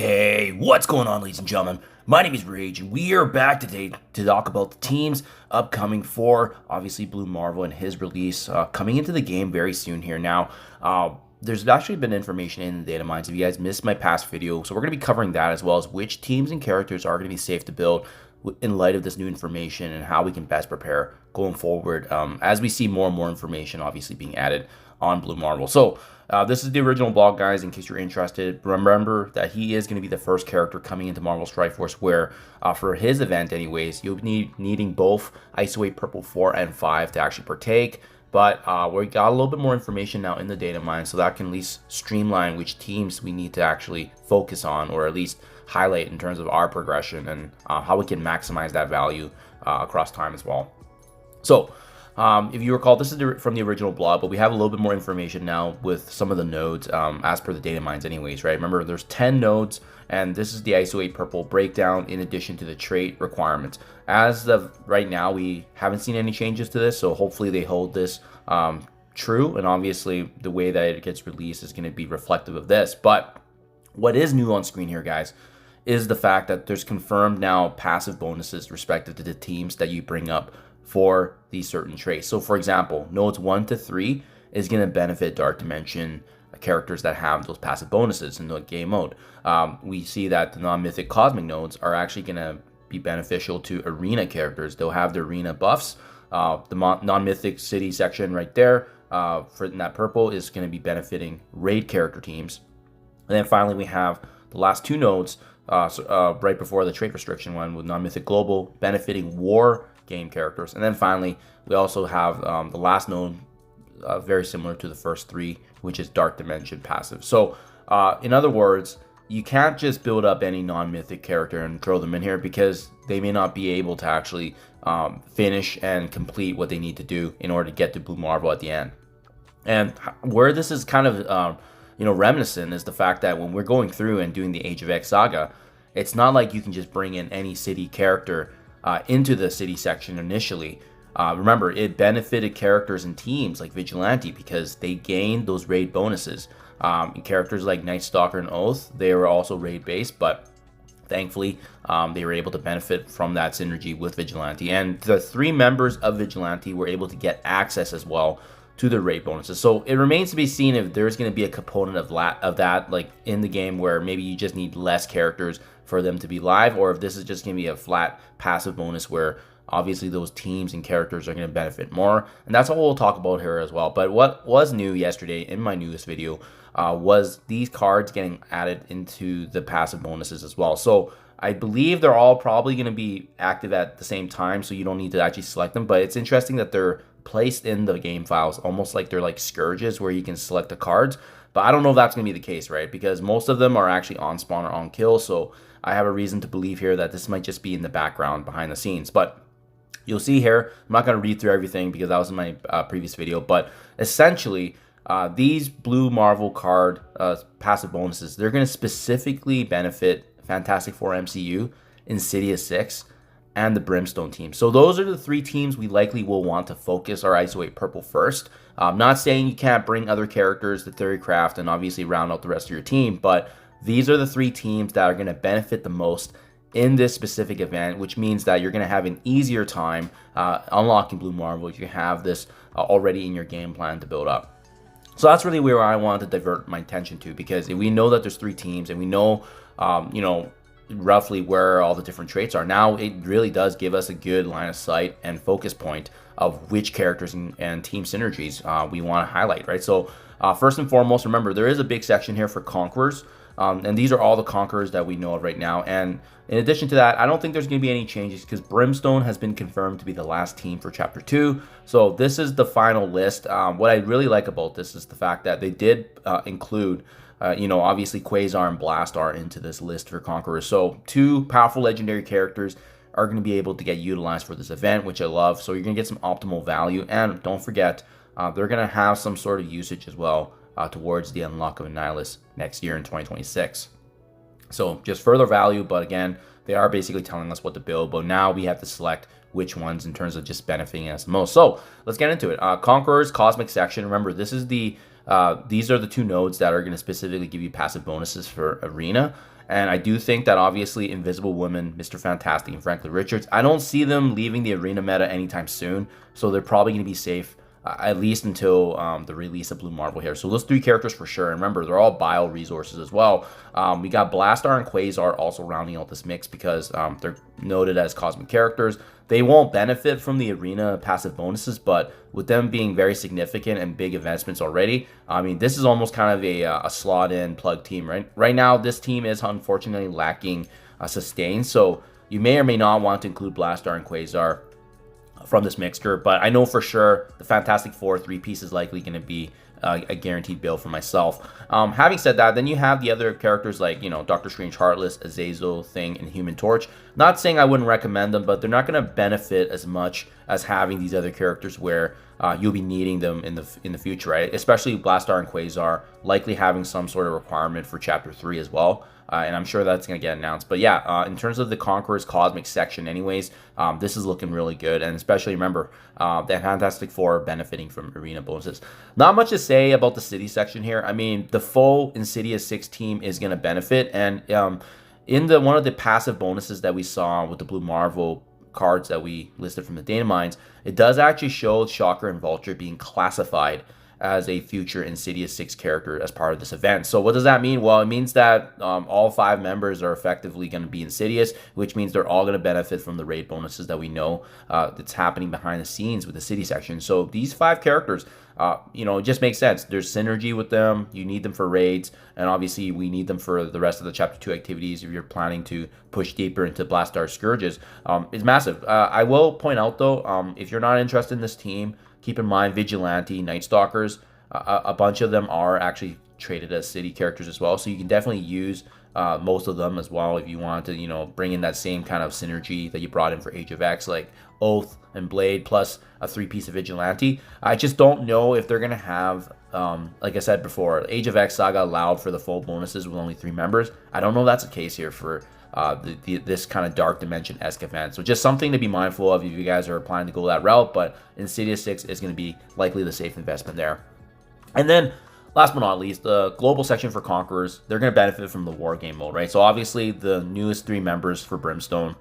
Hey, what's going on, ladies and gentlemen? My name is Rayge, and we are back today to talk about the teams upcoming for, obviously, Blue Marvel and his release coming into the game very soon here. Now, there's actually been information in the data mines. If you guys missed my past video, so we're going to be covering that as well as which teams and characters are going to be safe to build in light of this new information and how we can best prepare going forward as we see more and more information obviously being added on Blue Marvel. So this is the original blog, guys, in case you're interested. Remember that he is going to be the first character coming into Marvel Strike Force, where for his event anyways, you'll be needing both ISO Purple 4 and 5 to actually partake. But we got a little bit more information now in the data mine, so that can at least streamline which teams we need to actually focus on, or at least highlight in terms of our progression and how we can maximize that value across time as well. So if you recall, this is from the original blog, but we have a little bit more information now with some of the nodes as per the data mines anyways, right? Remember, there's 10 nodes, and this is the ISO Purple breakdown in addition to the trait requirements. As of right now, we haven't seen any changes to this, so hopefully they hold this true, and obviously the way that it gets released is going to be reflective of this. But what is new on screen here, guys, is the fact that there's confirmed now passive bonuses respective to the teams that you bring up for these certain traits. So for example, nodes 1 to 3 is going to benefit Dark Dimension characters that have those passive bonuses in the game mode. We see that the non-mythic cosmic nodes are actually going to be beneficial to arena characters. They'll have the arena buffs. The non-mythic city section right there for that purple is going to be benefiting raid character teams. And then finally we have the last two nodes right before the trait restriction one, with non-mythic global benefiting war game characters. And then finally we also have the last node very similar to the first three, which is Dark Dimension passive. So in other words, you can't just build up any non-mythic character and throw them in here, because they may not be able to actually finish and complete what they need to do in order to get to Blue Marvel at the end. And where this is kind of reminiscent is the fact that when we're going through and doing the Age of X saga, it's not like you can just bring in any city character into the city section initially. Remember, it benefited characters and teams like Vigilante because they gained those raid bonuses. Characters like Night Stalker and Oath, they were also raid based, but thankfully they were able to benefit from that synergy with Vigilante. And the 3 members of Vigilante were able to get access as well to the raid bonuses. So it remains to be seen if there's going to be a component of that like in the game, where maybe you just need less characters for them to be live, or if this is just going to be a flat passive bonus where obviously those teams and characters are going to benefit more. And that's what we'll talk about here as well. But what was new yesterday in my newest video was these cards getting added into the passive bonuses as well. So I believe they're all probably going to be active at the same time, so you don't need to actually select them. But it's interesting that they're placed in the game files almost like they're like scourges where you can select the cards. But I don't know if that's going to be the case, right? Because most of them are actually on spawn or on kill. So I have a reason to believe here that this might just be in the background behind the scenes. But you'll see here, I'm not going to read through everything because that was in my previous video. But essentially, these Blue Marvel card passive bonuses, they're going to specifically benefit Fantastic Four MCU, Insidious 6, and the Brimstone team. So those are the 3 teams we likely will want to focus our ISO Purple first. I'm not saying you can't bring other characters to Theorycraft and obviously round out the rest of your team, but these are the 3 teams that are going to benefit the most in this specific event, which means that you're going to have an easier time unlocking Blue Marvel if you have this already in your game plan to build up. So that's really where I wanted to divert my attention to, because if we know that there's 3 teams and we know, roughly where all the different traits are, now it really does give us a good line of sight and focus point of which characters and team synergies we want to highlight, right? So first and foremost, remember, there is a big section here for Conquerors. And these are all the Conquerors that we know of right now. And in addition to that, I don't think there's going to be any changes because Brimstone has been confirmed to be the last team for Chapter 2. So this is the final list. What I really like about this is the fact that they did include, obviously Quasar and Blastar into this list for Conquerors. So 2 powerful legendary characters are going to be able to get utilized for this event, which I love. So you're going to get some optimal value. And don't forget, they're going to have some sort of usage as well towards the unlock of Annihilus next year in 2026. So just further value, but again, they are basically telling us what to build, but now we have to select which ones in terms of just benefiting us the most. So let's get into it. Conquerors Cosmic Section. Remember, this is these are the 2 nodes that are going to specifically give you passive bonuses for Arena. And I do think that obviously Invisible Woman, Mr. Fantastic, and Franklin Richards, I don't see them leaving the arena meta anytime soon. So they're probably going to be safe at least until the release of Blue Marvel here. So those 3 characters for sure. And remember, they're all bio resources as well. We got Blastar and Quasar also rounding out this mix because they're noted as cosmic characters. They won't benefit from the arena passive bonuses, but with them being very significant and big investments already, I mean, this is almost kind of a slot-in plug team, right? Right now, this team is unfortunately lacking sustain, so you may or may not want to include Blastar and Quasar from this mixture, but I know for sure the Fantastic Four 3-piece is likely going to be a guaranteed build for myself. Having said that, then you have the other characters like, you know, Doctor Strange, Heartless, Azazel, Thing, and Human Torch. Not saying I wouldn't recommend them, but they're not going to benefit as much as having these other characters where you'll be needing them in the future, right? Especially Blastar and Quasar likely having some sort of requirement for Chapter 3 as well. And I'm sure that's going to get announced. But yeah, in terms of the Conqueror's Cosmic section anyways, this is looking really good. And especially remember, the Fantastic Four benefiting from arena bonuses. Not much to say about the City section here. I mean, the full Insidious 6 team is going to benefit. And in one of the passive bonuses that we saw with the Blue Marvel cards that we listed from the data mines, it does actually show Shocker and Vulture being classified as a future Insidious 6 character as part of this event. So what does that mean? Well, it means that all 5 members are effectively going to be Insidious, which means they're all going to benefit from the raid bonuses that we know that's happening behind the scenes with the City section. So these 5 characters, you know, it just makes sense. There's synergy with them. You need them for raids, and obviously we need them for the rest of the Chapter 2 activities if you're planning to push deeper into Blastar Scourges. It's massive. I will point out, though, if you're not interested in this team, keep in mind Vigilante, Night Stalkers, a bunch of them are actually traded as City characters as well. So you can definitely use most of them as well if you want to, you know, bring in that same kind of synergy that you brought in for Age of X, like Oath and Blade plus a 3-piece of Vigilante. I just don't know if they're going to have, like I said before, Age of X Saga allowed for the full bonuses with only 3 members. I don't know if that's the case here for this kind of Dark Dimension-esque event. So just something to be mindful of if you guys are planning to go that route, but Insidious 6 is going to be likely the safe investment there. And then, last but not least, the global section for Conquerors, they're going to benefit from the War Game mode, right? So obviously, the newest 3 members for Brimstone,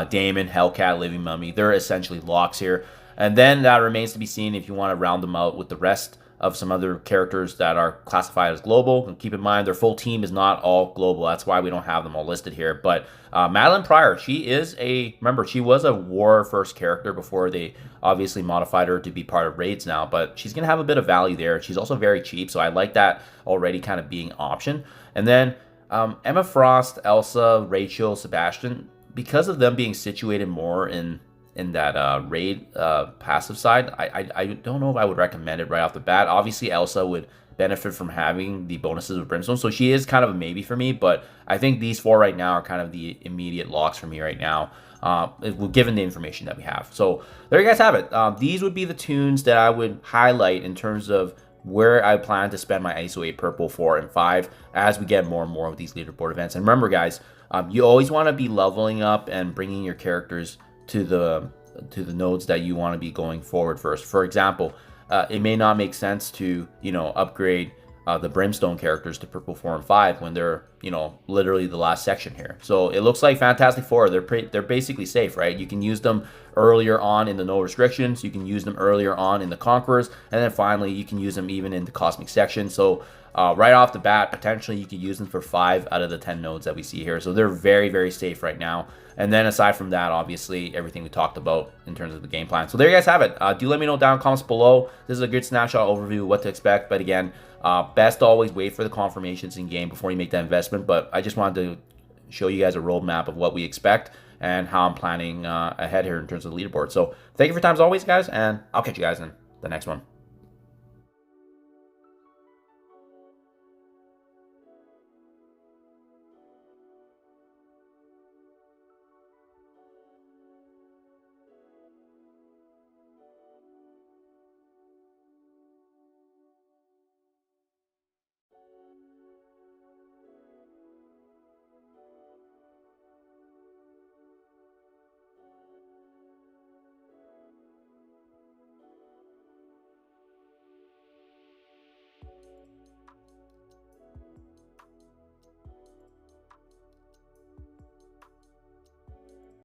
Damon, Hellcat, Living Mummy, they're essentially locks here. And then that remains to be seen if you want to round them out with the rest of some other characters that are classified as global. And keep in mind, their full team is not all global. That's why we don't have them all listed here. But Madeline Pryor, she is remember, she was a war first character before they obviously modified her to be part of raids now. But she's going to have a bit of value there. She's also very cheap, so I like that already kind of being an option. And then Emma Frost, Elsa, Rachel, Sebastian, because of them being situated more in that raid passive side, I don't know if I would recommend it right off the bat. Obviously, Elsa would benefit from having the bonuses of Brimstone, so she is kind of a maybe for me, but I think these 4 right now are kind of the immediate locks for me right now, given the information that we have. So there you guys have it. These would be the tunes that I would highlight in terms of where I plan to spend my ISO 8 Purple 4 and 5 as we get more and more of these leaderboard events. And remember, guys, you always want to be leveling up and bringing your characters to the nodes that you want to be going forward first. For example, it may not make sense to, you know, upgrade the Brimstone characters to Purple 4 and 5 when they're, you know, literally the last section here. So it looks like Fantastic Four, they're basically safe, right? You can use them earlier on in the no restrictions, you can use them earlier on in the Conquerors, and then finally you can use them even in the Cosmic section. So right off the bat, potentially you could use them for 5 out of the 10 nodes that we see here. So they're very, very safe right now. And then aside from that, obviously, everything we talked about in terms of the game plan. So there you guys have it. Do let me know down in the comments below. This is a good snapshot overview of what to expect. But again, best to always wait for the confirmations in game before you make that investment. But I just wanted to show you guys a roadmap of what we expect and how I'm planning ahead here in terms of the leaderboard. So thank you for your time as always, guys. And I'll catch you guys in the next one.